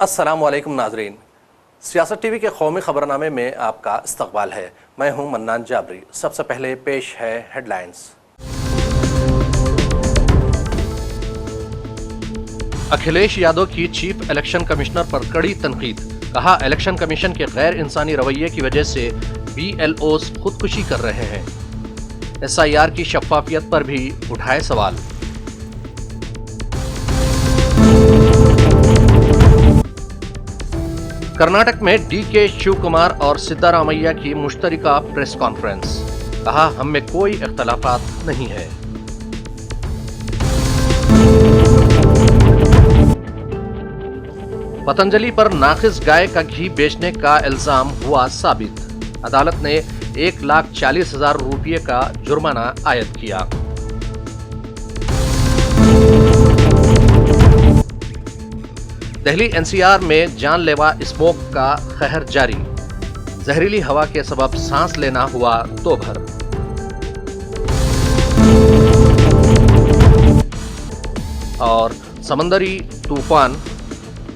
अस्सलाम वालेकुम नाजरीन, सियासत टीवी के कौमी खबरनामे में आपका इस्तकबाल है। मैं हूं मन्नान जाबरी। सबसे पहले पेश है हेडलाइंस। अखिलेश यादव की चीफ इलेक्शन कमिश्नर पर कड़ी तनकीद। कहा, इलेक्शन कमीशन के गैर इंसानी रवैये की वजह से BLOs खुदकुशी कर रहे हैं। SIR की शफाफियत पर भी उठाए सवाल। कर्नाटक में DK शिवकुमार और सिद्धारामैया की मुश्तरका प्रेस कॉन्फ्रेंस। कहा, हम में कोई इख्तलाफात नहीं है। पतंजलि पर नाकिस गाय का घी बेचने का इल्जाम हुआ साबित। अदालत ने 1,40,000 रुपये का जुर्माना आयद किया। दिल्ली NCR में जानलेवा स्मोक का कहर जारी। जहरीली हवा के सबब सांस लेना हुआ दोभर। और समंदरी तूफान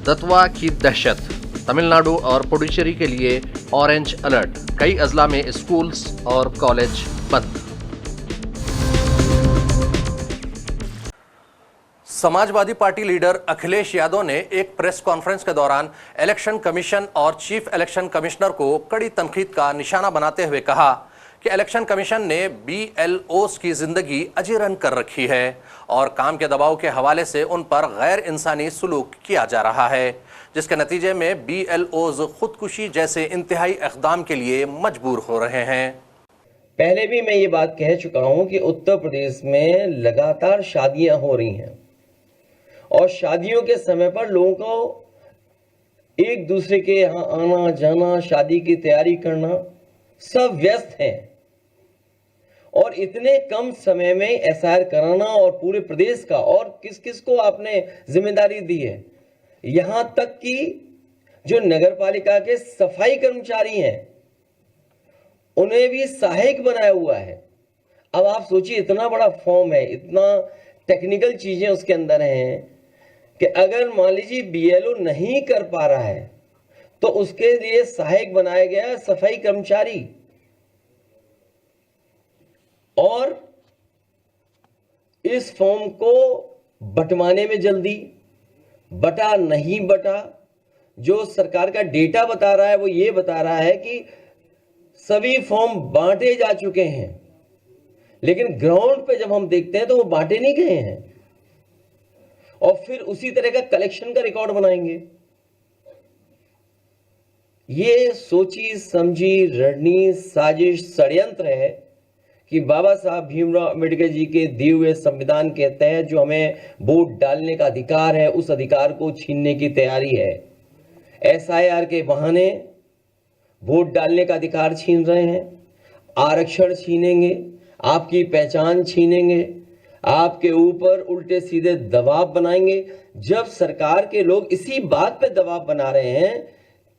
दतवा की दहशत। तमिलनाडु और पुडुचेरी के लिए ऑरेंज अलर्ट। कई अजला में स्कूल्स और कॉलेज बंद। समाजवादी पार्टी लीडर अखिलेश यादव ने एक प्रेस कॉन्फ्रेंस के दौरान इलेक्शन कमीशन और चीफ इलेक्शन कमिश्नर को कड़ी तनकीद का निशाना बनाते हुए कहा कि इलेक्शन कमीशन ने BLOs की जिंदगी अजीरन कर रखी है और काम के दबाव के हवाले से उन पर गैर इंसानी सलूक किया जा रहा है, जिसके नतीजे में BLOs खुदकुशी जैसे इंतहाई इक़दाम के लिए मजबूर हो रहे हैं। पहले भी मैं ये बात कह चुका हूं कि उत्तर प्रदेश में लगातार शादियां हो रही हैं और शादियों के समय पर लोगों को एक दूसरे के यहाँ आना जाना, शादी की तैयारी करना, सब व्यस्त हैं और इतने कम समय में SIR कराना और पूरे प्रदेश का, और किस किस को आपने जिम्मेदारी दी है, यहां तक कि जो नगर पालिका के सफाई कर्मचारी हैं उन्हें भी सहायक बनाया हुआ है। अब आप सोचिए, इतना बड़ा फॉर्म है, इतना टेक्निकल चीजें उसके अंदर हैं कि अगर मान लीजिए BLO नहीं कर पा रहा है तो उसके लिए सहायक बनाया गया सफाई कर्मचारी। और इस फॉर्म को बंटवाने में जल्दी बटा नहीं बटा। जो सरकार का डेटा बता रहा है वो ये बता रहा है कि सभी फॉर्म बांटे जा चुके हैं, लेकिन ग्राउंड पे जब हम देखते हैं तो वो बांटे नहीं गए हैं और फिर उसी तरह का कलेक्शन का रिकॉर्ड बनाएंगे। ये सोची समझी रणनीति, साजिश, षड्यंत्र है कि बाबा साहब भीमराव अंबेडकर जी के दिए हुए संविधान के तहत जो हमें वोट डालने का अधिकार है, उस अधिकार को छीनने की तैयारी है। SIR के बहाने वोट डालने का अधिकार छीन रहे हैं, आरक्षण छीनेंगे, आपकी पहचान छीनेंगे, आपके ऊपर उल्टे सीधे दबाव बनाएंगे। जब सरकार के लोग इसी बात पे दबाव बना रहे हैं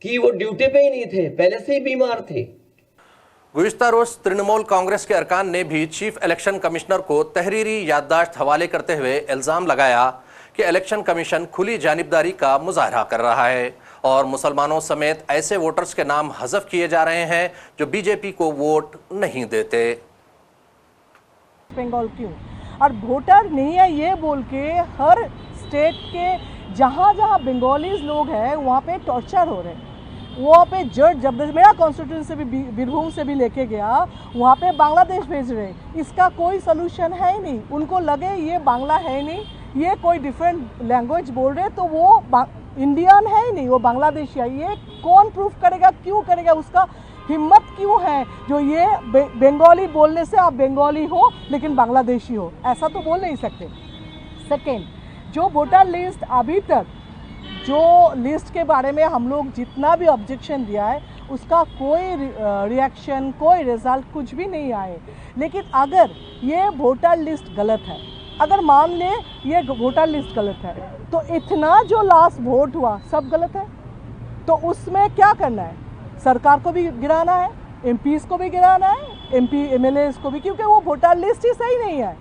कि वो ड्यूटी पे ही नहीं थे, पहले से ही बीमार थे। गुज़िश्ता रोज तृणमूल कांग्रेस के अरकान ने भी चीफ इलेक्शन कमिश्नर को तहरीरी याददाश्त हवाले करते हुए इल्जाम लगाया कि इलेक्शन कमीशन खुली जानिबदारी का मुजाहरा कर रहा है और मुसलमानों समेत ऐसे वोटर्स के नाम हज़फ किए जा रहे हैं जो BJP को वोट नहीं देते। बंगाल क्यों? और वोटर नहीं है ये बोल के हर स्टेट के जहाँ जहाँ बंगालीज लोग हैं वहाँ पे टॉर्चर हो रहे हैं। वहाँ पे जज जब मेरा कॉन्स्टिट्यूंसी से भी बीरभूम से भी लेके गया, वहाँ पे बांग्लादेश भेज रहे। इसका कोई सलूशन है ही नहीं। उनको लगे ये बांग्ला है नहीं, ये कोई डिफरेंट लैंग्वेज बोल रहे, तो वो इंडियन है ही नहीं, वो बांग्लादेशी है। ये कौन प्रूफ करेगा, क्यों करेगा? उसका हिम्मत क्यों है जो ये बंगाली बोलने से आप बंगाली हो लेकिन बांग्लादेशी हो? ऐसा तो बोल नहीं सकते। सेकेंड, जो वोटर लिस्ट अभी तक जो लिस्ट के बारे में हम लोग जितना भी ऑब्जेक्शन दिया है उसका कोई रिएक्शन, कोई रिजल्ट कुछ भी नहीं आए। लेकिन अगर ये वोटर लिस्ट गलत है, अगर मान ले ये वोटर लिस्ट गलत है, तो इतना जो लास्ट वोट हुआ सब गलत है। तो उसमें क्या करना है? सरकार को भी गिराना है, MPs को भी गिराना है, MP MLAs को भी, क्योंकि वो वोटर लिस्ट ही सही नहीं है।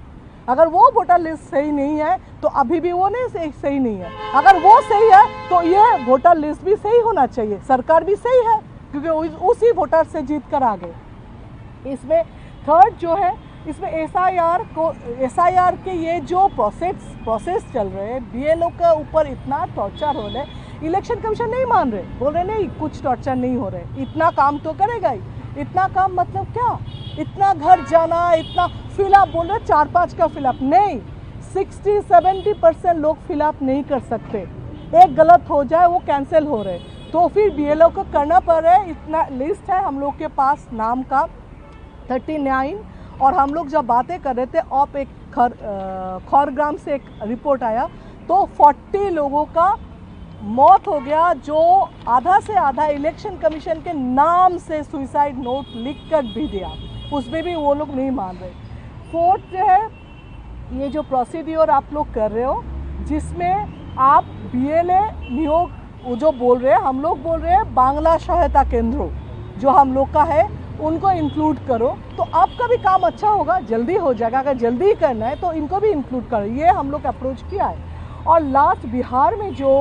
अगर वो वोटर लिस्ट सही नहीं है तो अभी भी वो नहीं सही नहीं है, अगर वो सही है तो ये वोटर लिस्ट भी सही होना चाहिए, सरकार भी सही है क्योंकि उसी वोटर से जीत कर आ गए। इसमें थर्ड जो है, इसमें एसआईआर के ये जो प्रोसेस चल रहे हैं, बीएलओ के ऊपर इतना टॉर्चर हो रहा है, इलेक्शन कमीशन नहीं मान रहे, बोल रहे नहीं कुछ टॉर्चर नहीं हो रहे, इतना काम तो करेगा ही। इतना काम मतलब क्या, इतना घर जाना, इतना फिलअप बोल रहे 4-5 का फिलअप नहीं, 60-70% लोग फिलअप नहीं कर सकते, एक गलत हो जाए वो कैंसिल हो रहे, तो फिर बीएलओ को करना पड़ रहा है। इतना लिस्ट है हम लोग के पास नाम का 39, और हम लोग जब बातें कर रहे थे आप एक खौरग्राम से एक रिपोर्ट आया तो 40 लोगों का मौत हो गया, जो आधा से आधा इलेक्शन कमीशन के नाम से सुसाइड नोट लिख कर भी दिया, उसमें भी वो लोग नहीं मान रहे। फोर्थ जो है, ये जो प्रोसीड्योर आप लोग कर रहे हो जिसमें आप बीएलए नियोग जो बोल रहे हैं, हम लोग बोल रहे हैं बांग्ला सहायता केंद्रों जो हम लोग का है उनको इंक्लूड करो, तो आपका भी काम अच्छा होगा, जल्दी हो जाएगा। अगर जल्दी करना है तो इनको भी इंक्लूड करो, ये हम लोग अप्रोच किया है। और लास्ट बिहार में जो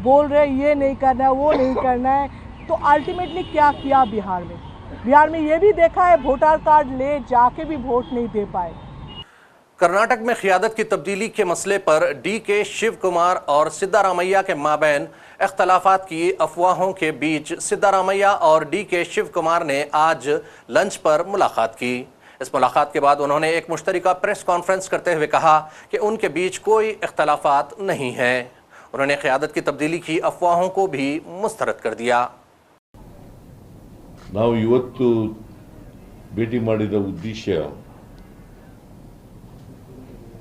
बोल रहे हैं ये नहीं करना है वो नहीं करना है, तो अल्टीमेटली क्या किया बिहार में? बिहार में ये भी देखा है वोटर कार्ड ले जाके भी वोट नहीं दे पाए। कर्नाटक में क़ियादत की तब्दीली के मसले पर डीके शिव कुमार और सिद्धारामैया के माबैन इख्तलाफात की अफवाहों के बीच सिद्धारामैया और डीके शिव कुमार ने आज लंच पर मुलाकात की। इस मुलाकात के बाद उन्होंने एक मुश्तरका प्रेस कॉन्फ्रेंस करते हुए कहा कि उनके बीच कोई इख्तलाफात नहीं है। उन्होंने क़ियादत की तब्दीली की अफवाहों को भी मुस्तरद कर दिया। ನಾವು ಇವತ್ತು ಭೇಟಿ ಮಾಡಿದ ಉದ್ದೇಶ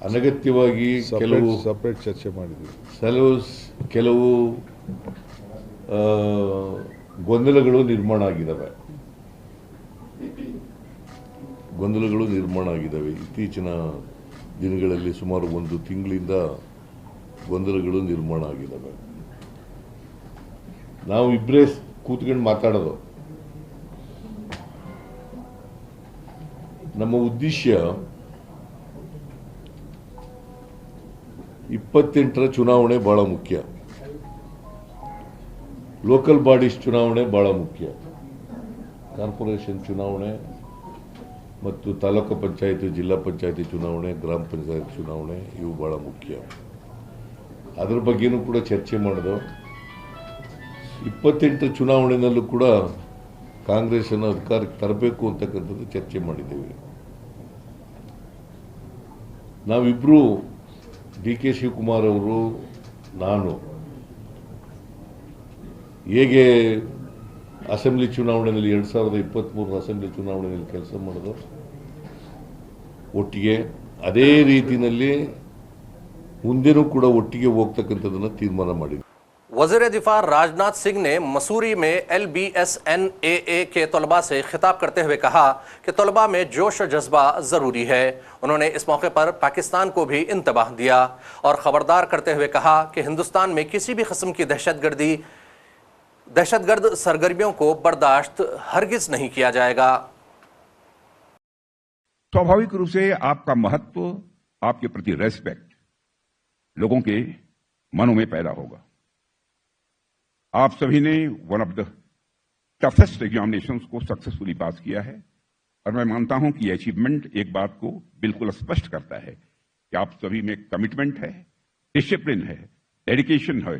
ಅನಗತ್ಯವಾಗಿ ಸಪರೇಟ್ ಚರ್ಚೆ ಮಾಡಿದ್ವಿ, ಕೆಲವು ಗೊಂದಲಗಳು ನಿರ್ಮಾಣ ಆಗಿದ್ದಾವೆ. ಇತ್ತೀಚಿನ ದಿನಗಳಲ್ಲಿ ಸುಮಾರು 1 ತಿಂಗಳಿಂದ ಗೊಂದಲಗಳು ನಿರ್ಮಾಣ ಆಗಿದ್ದಾವೆ. ನಾವು ಇಬ್ಬರೇ ಕೂತ್ಕೊಂಡು ಮಾತಾಡೋದು. ನಮ್ಮ ಉದ್ದೇಶ 28ರ ಚುನಾವಣೆ ಬಹಳ ಮುಖ್ಯ, ಲೋಕಲ್ ಬಾಡೀಸ್ ಚುನಾವಣೆ ಬಹಳ ಮುಖ್ಯ, ಕಾರ್ಪೊರೇಷನ್ ಚುನಾವಣೆ ಮತ್ತು ತಾಲೂಕು ಪಂಚಾಯತಿ, ಜಿಲ್ಲಾ ಪಂಚಾಯತಿ ಚುನಾವಣೆ, ಗ್ರಾಮ ಪಂಚಾಯತ್ ಚುನಾವಣೆ ಇವು ಬಹಳ ಮುಖ್ಯ. ಅದರ ಬಗ್ಗೆನೂ ಕೂಡ ಚರ್ಚೆ ಮಾಡೋದು. 28ರ ಚುನಾವಣೆಯಲ್ಲೂ ಕೂಡ ಕಾಂಗ್ರೆಸ್ ಅನ್ನು ಅಧಿಕಾರಕ್ಕೆ ತರಬೇಕು ಅಂತಕ್ಕಂಥದ್ದು ಚರ್ಚೆ ಮಾಡಿದ್ದೇವೆ. ನಾವಿಬ್ಬರು ಡಿ.ಕೆ. ಶಿವಕುಮಾರ್ ಅವರು, ನಾನು ಹೇಗೆ ಅಸೆಂಬ್ಲಿ ಚುನಾವಣೆಯಲ್ಲಿ 2023 ಅಸೆಂಬ್ಲಿ ಚುನಾವಣೆಯಲ್ಲಿ ಕೆಲಸ ಮಾಡೋದು ಒಟ್ಟಿಗೆ, ಅದೇ ರೀತಿಯಲ್ಲಿ ಮುಂದೆನೂ ಕೂಡ ಒಟ್ಟಿಗೆ ಹೋಗ್ತಕ್ಕಂಥದ್ದನ್ನು ತೀರ್ಮಾನ ಮಾಡಿದ್ವಿ. वज़ीर दिफा राजनाथ सिंह ने मसूरी में LBSNAA के तलबा से खिताब करते हुए कहा कि तलबा में जोश और जज्बा ज़रूरी है। उन्होंने इस मौके पर पाकिस्तान को भी इंतबाह दिया और ख़बरदार करते हुए कहा कि हिंदुस्तान में किसी भी किस्म की दहशतगर्द सरगर्मियों को बर्दाश्त हरगिज़ नहीं किया जाएगा। स्वाभाविक रूप से आपका महत्व, आपके प्रति रेस्पेक्ट लोगों के मनों में पैदा होगा। आप सभी ने one of the toughest examinations को सक्सेसफुली पास किया है, और मैं मानता हूं कि यह अचीवमेंट एक बात को बिल्कुल स्पष्ट करता है कि आप सभी में कमिटमेंट है, डिसिप्लिन है, डेडिकेशन है,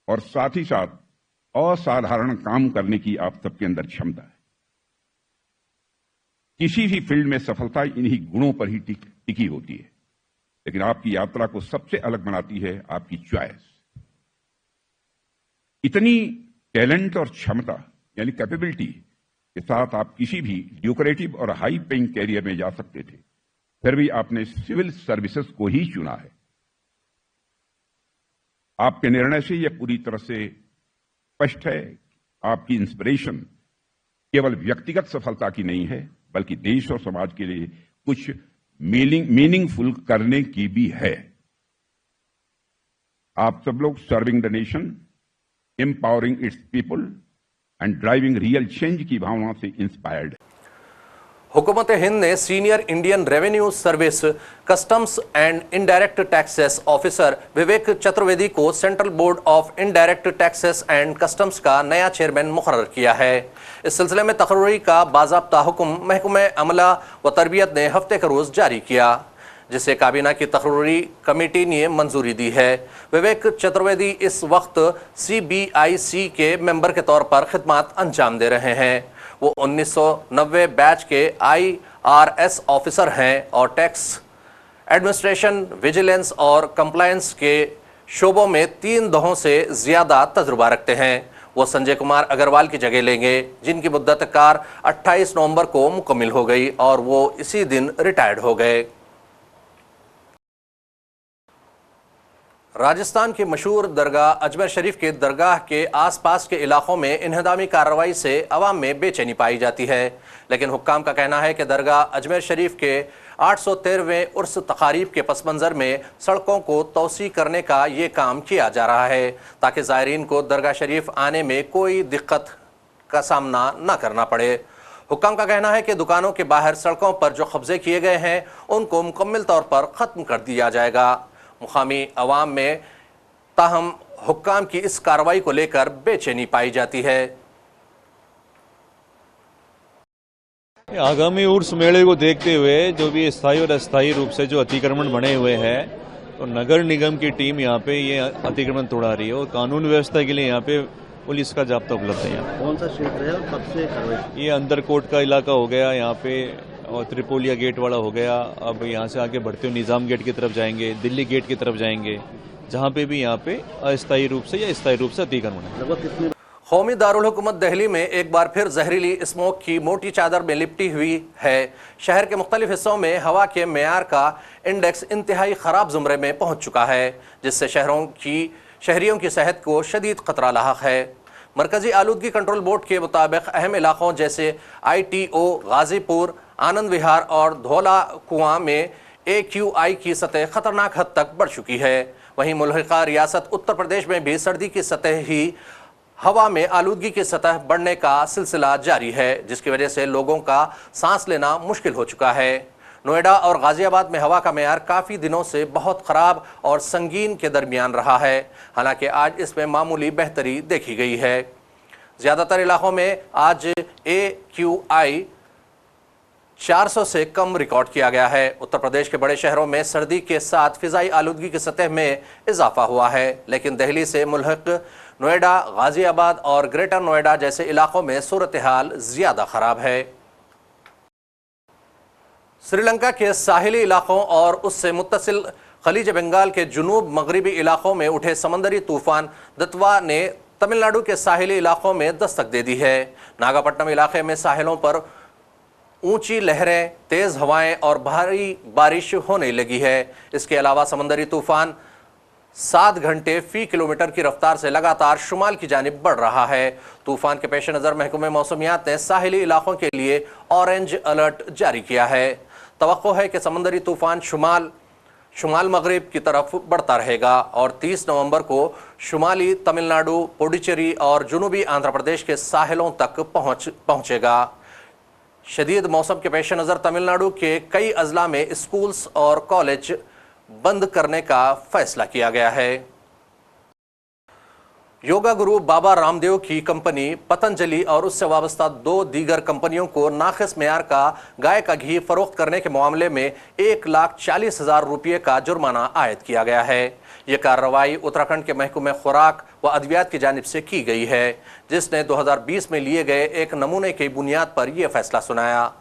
और साथ ही साथ असाधारण काम करने की आप सबके अंदर क्षमता है। किसी भी फील्ड में सफलता इन्हीं गुणों पर ही टिकी होती है, लेकिन आपकी यात्रा को सबसे अलग बनाती है आपकी चॉइस। इतनी टैलेंट और क्षमता यानी कैपेबिलिटी के साथ आप किसी भी ल्यूक्रेटिव और हाई पेइंग कैरियर में जा सकते थे, फिर भी आपने सिविल सर्विसेज को ही चुना है। आपके निर्णय से यह पूरी तरह से स्पष्ट है। आपकी इंस्पिरेशन केवल व्यक्तिगत सफलता की नहीं है, बल्कि देश और समाज के लिए कुछ मीनिंगफुल करने की भी है। आप सब लोग serving the nation, empowering its people and driving real change की भावना से इंस्पायर्ड है। हुकूमत हिंद ने senior Indian revenue service customs and indirect taxes officer Vivek Chaturvedi को central board of indirect taxes and customs का नया चेयरमैन मुकर्रर किया है। इस सिलसिले में तकर्री का बाज़ाब्ता हुक्म महकमे अमला व तरबियत ने हफ्ते का रोज़ जारी किया, जिसे काबीना की तकर्री कमेटी ने मंजूरी दी है। विवेक चतुर्वेदी इस वक्त CBIC के मेंबर के तौर पर खिदमत अंजाम दे रहे हैं। वो 1990 बैच के IRS ऑफिसर हैं और टैक्स एडमिनिस्ट्रेशन, विजिलेंस और कंप्लायंस के शोबों में 3 दहों से ज़्यादा तजुर्बा रखते हैं। वो संजय कुमार अग्रवाल की जगह लेंगे, जिनकी मुद्दत कार 28 नवंबर को मुकम्मिल हो गई और वो इसी दिन रिटायर्ड हो गए। राजस्थान की मशहूर दरगाह अजमेर शरीफ के दरगाह के आसपास के इलाकों में इन्हदामी कार्रवाई से अवाम में बेचैनी पाई जाती है, लेकिन हुक्काम का कहना है कि दरगाह अजमेर शरीफ के 813वें उर्स तकारीब के पस मंज़र में सड़कों को तोसी करने का ये काम किया जा रहा है ताकि ज़ायरीन को दरगाह शरीफ आने में कोई दिक्कत का सामना न करना पड़े। हुक्काम का कहना है कि दुकानों के बाहर सड़कों पर जो कब्जे किए गए हैं उनको मुकम्मल तौर पर ख़त्म कर दिया जाएगा। मुकामी अवाम में ताहम हुक्काम की इस कार्रवाई को लेकर बेचैनी पाई जाती है। आगामी उर्स मेले को देखते हुए जो भी स्थायी और अस्थायी रूप से जो अतिक्रमण बने हुए हैं, तो नगर निगम की टीम यहाँ पे ये अतिक्रमण तोड़ा रही है और कानून व्यवस्था के लिए यहाँ पे पुलिस का जाब्ता उपलब्ध है। यहाँ कौन सा क्षेत्र है और कब से कार्रवाई? ये अंदरकोट का इलाका हो गया यहाँ पे और त्रिपोलिया गेट वाला हो गया। अब यहाँ से आगे बढ़ते हुए निज़ाम गेट की तरफ जाएंगे, दिल्ली गेट की तरफ जाएंगे, जहाँ पे भी यहाँ पे अस्थायी रूप से या स्थायी रूप से अतिक्रमण है। लगभग कितने? कौमी दारुल हुकूमत दिल्ली में एक बार फिर जहरीली स्मोक की मोटी चादर में लिपटी हुई है। शहर के मुख्तलिफ हिस्सों में हवा के मेयार का इंडेक्स इंतहाई ख़राब ज़ुमरे में पहुँच चुका है, जिससे शहरियों की सेहत को शदीद खतरा लाहक है। मरकजी आलूदगी कंट्रोल बोर्ड के मुताबिक अहम इलाकों जैसे ITO, गाजीपुर, आनंद विहार और धौला कुआं में AQI की सतह खतरनाक हद तक बढ़ चुकी है। वहीं मुल्हिका रियासत उत्तर प्रदेश में भी सर्दी की सतह ही हवा में आलूदगी की सतह बढ़ने का सिलसिला जारी है, जिसकी वजह से लोगों का सांस लेना मुश्किल हो चुका है। नोएडा और गाजियाबाद में हवा का मेयार काफ़ी दिनों से बहुत ख़राब और संगीन के दरमियान रहा है, हालांकि आज इसमें मामूली बेहतरी देखी गई है। ज़्यादातर इलाकों में आज AQI 400 से कम रिकॉर्ड किया गया है। उत्तर प्रदेश के बड़े शहरों में सर्दी के साथ फ़िज़ाई आलूदगी की सतह में इजाफा हुआ है, लेकिन दिल्ली से मुल्हिक नोएडा, गाजियाबाद और ग्रेटर नोएडा जैसे इलाकों में सूरत हाल ज़्यादा ख़राब है। श्रीलंका के साहिली इलाकों और उससे मुत्तसिल खलीज बंगाल के जुनूब मगरबी इलाकों में उठे समंदरी तूफान दत्वा ने तमिलनाडु के साहिली इलाकों में दस्तक दे दी है। नागापट्टनम इलाके में साहिलों पर ऊंची लहरें, तेज़ हवाएं और भारी बारिश होने लगी है। इसके अलावा समंदरी तूफान 7 घंटे फी किलोमीटर की रफ्तार से लगातार शुमाल की जानिब बढ़ रहा है। तूफान के पेश नज़र महकमे मौसमियात ने साहिली इलाकों के लिए ऑरेंज अलर्ट जारी किया है। तवक्को है कि समंदरी तूफान शुमाल मगरिब की तरफ बढ़ता रहेगा और 30 नवंबर को शुमाली तमिलनाडु, पुडुचेरी और जुनूबी आंध्र प्रदेश के साहिलों तक पहुंचेगा। शदीद मौसम के पेश नज़र तमिलनाडु के कई अजला में स्कूल्स और कॉलेज बंद करने का फैसला किया गया है। योगा गुरु बाबा रामदेव की कंपनी पतंजलि और उससे वाबस्ता 2 दीगर कंपनियों को नाक़िस मेयार का गाय का घी फरोख्त करने के मामले में 1,40,000 रुपये का जुर्माना आयद किया गया है। यह कार्रवाई उत्तराखंड के महकमे खुराक व अद्वियात की जानिब से की गई है, जिसने 2020 में लिए गए एक नमूने की बुनियाद पर यह फैसला सुनाया।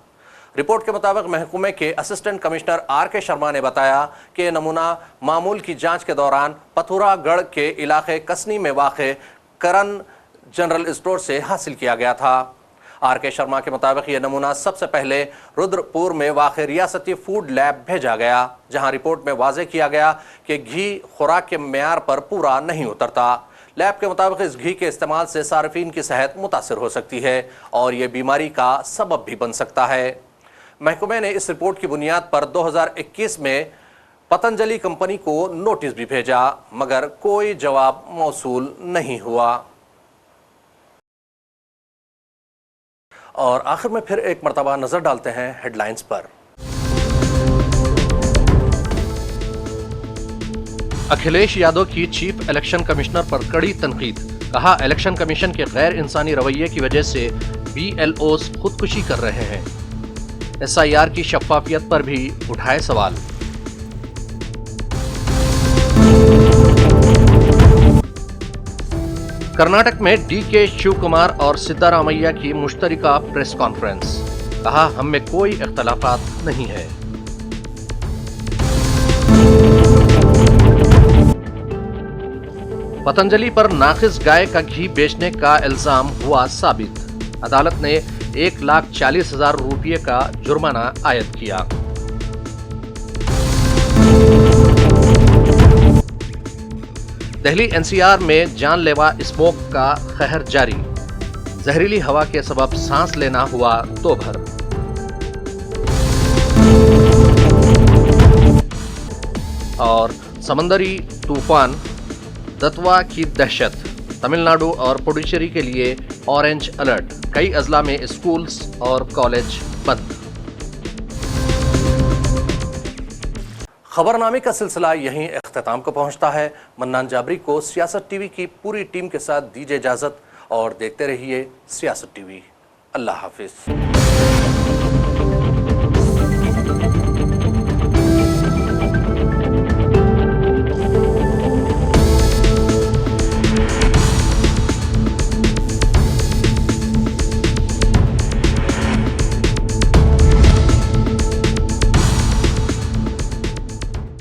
रिपोर्ट के मुताबिक महकमे के असिस्टेंट कमिश्नर RK शर्मा ने बताया कि नमूना मामूल की जांच के दौरान पथुरागढ़ के इलाके कसनी में वाक़े करण जनरल स्टोर से हासिल किया गया था। RK शर्मा के मुताबिक यह नमूना सबसे पहले रुद्रपुर में वाक़े रियासती फूड लैब भेजा गया, जहां रिपोर्ट में वाज़े किया गया कि घी खुराक के मेयार पर पूरा नहीं उतरता। लैब के मुताबिक इस घी के इस्तेमाल से सार्फिन की सेहत मुतासर हो सकती है और यह बीमारी का सबब भी बन सकता है। महकमे ने इस रिपोर्ट की बुनियाद पर 2021 में पतंजलि कंपनी को नोटिस भी भेजा, मगर कोई जवाब मौसूल नहीं हुआ। और आखिर में फिर एक मर्तबा नजर डालते हैं हेडलाइंस पर। अखिलेश यादव की चीफ इलेक्शन कमिश्नर पर कड़ी तनकीद। कहा, इलेक्शन कमीशन के गैर इंसानी रवैये की वजह से BLOs खुदकुशी कर रहे हैं। SIR की शफाफियत पर भी उठाए सवाल। कर्नाटक में DK शिवकुमार और सिद्धारामैया की मुश्तरका प्रेस कॉन्फ्रेंस। कहा, हम में कोई इख्तलाफात नहीं है। पतंजलि पर नाकिस गाय का घी बेचने का इल्जाम हुआ साबित। अदालत ने 1,40,000 रुपये का जुर्माना आयद किया। दिल्ली NCR में जानलेवा स्मोक का कहर जारी। जहरीली हवा के सबब सांस लेना हुआ दोभर। और समंदरी तूफान दतवा की दहशत। तमिलनाडु और पुडुचेरी के लिए ऑरेंज अलर्ट। कई अजला में स्कूल्स और कॉलेज बंद। खबरनामे का सिलसिला यहीं इख्तिताम को पहुंचता है। मन्नान जाबरी को सियासत टीवी की पूरी टीम के साथ दीजिए इजाजत और देखते रहिए सियासत टीवी। अल्लाह हाफिज।